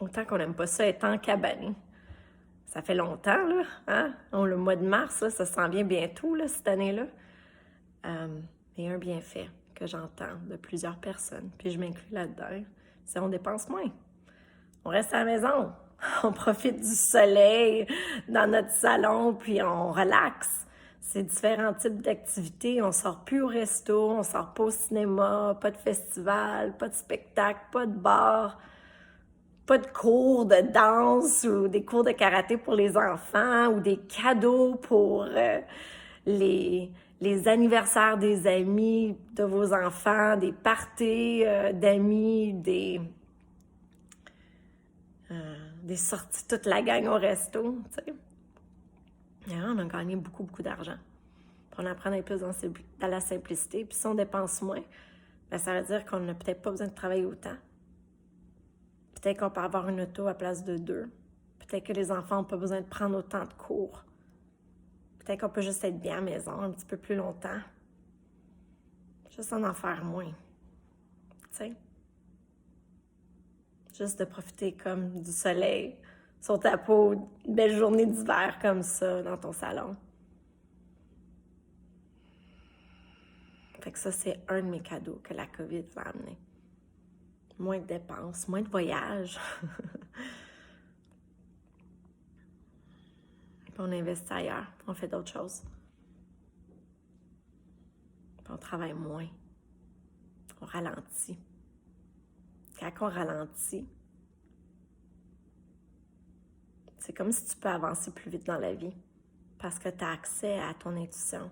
Autant qu'on n'aime pas ça être encabané. Ça fait longtemps, là, hein? Le mois de mars, là, ça s'en vient bientôt, là, cette année-là. Il y a un bienfait que j'entends de plusieurs personnes, puis je m'inclus là-dedans, c'est on dépense moins. On reste à la maison, on profite du soleil dans notre salon, puis on relaxe. C'est différents types d'activités. On sort plus au resto, on sort pas au cinéma, pas de festival, pas de spectacle, pas de bar, pas de cours de danse ou des cours de karaté pour les enfants ou des cadeaux pour les anniversaires des amis de vos enfants, des parties d'amis, des sorties toute la gang au resto, tu sais. Et là, on a gagné beaucoup, beaucoup d'argent. Puis on apprend un peu dans la simplicité. Puis si on dépense moins, bien, ça veut dire qu'on n'a peut-être pas besoin de travailler autant. Peut-être qu'on peut avoir une auto à place de 2. Peut-être que les enfants n'ont pas besoin de prendre autant de cours. Peut-être qu'on peut juste être bien à la maison un petit peu plus longtemps. Juste en faire moins. Tu sais? Juste de profiter comme du soleil sur ta peau, une belle journée d'hiver comme ça dans ton salon. Fait que ça, c'est un de mes cadeaux que la COVID va amener. Moins de dépenses, moins de voyages. Puis on investit ailleurs, on fait d'autres choses. Puis on travaille moins. On ralentit. Quand on ralentit, c'est comme si tu peux avancer plus vite dans la vie parce que tu as accès à ton intuition.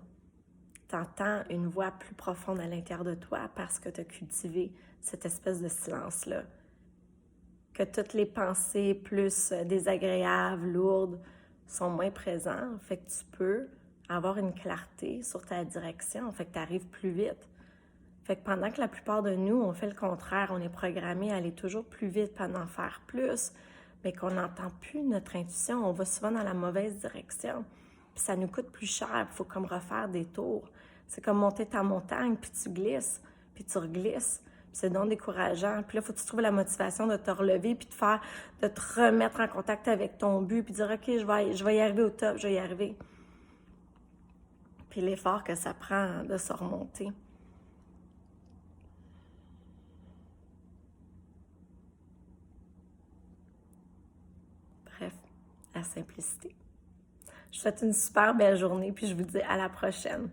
Tu entends une voix plus profonde à l'intérieur de toi parce que tu as cultivé cette espèce de silence-là. Que toutes les pensées plus désagréables, lourdes, sont moins présentes. Fait que tu peux avoir une clarté sur ta direction. Fait que tu arrives plus vite. Fait que pendant que la plupart de nous, on fait le contraire, on est programmé à aller toujours plus vite, pas d'en faire plus, mais qu'on n'entend plus notre intuition, on va souvent dans la mauvaise direction. Puis ça nous coûte plus cher, il faut comme refaire des tours. C'est comme monter ta montagne, puis tu glisses, puis tu reglisses. Puis c'est donc décourageant. Puis là, il faut que tu trouves la motivation de te relever, puis de te remettre en contact avec ton but, puis dire « OK, je vais y arriver au top, je vais y arriver. » Puis l'effort que ça prend de se remonter. Bref, la simplicité. Je vous souhaite une super belle journée, puis je vous dis à la prochaine.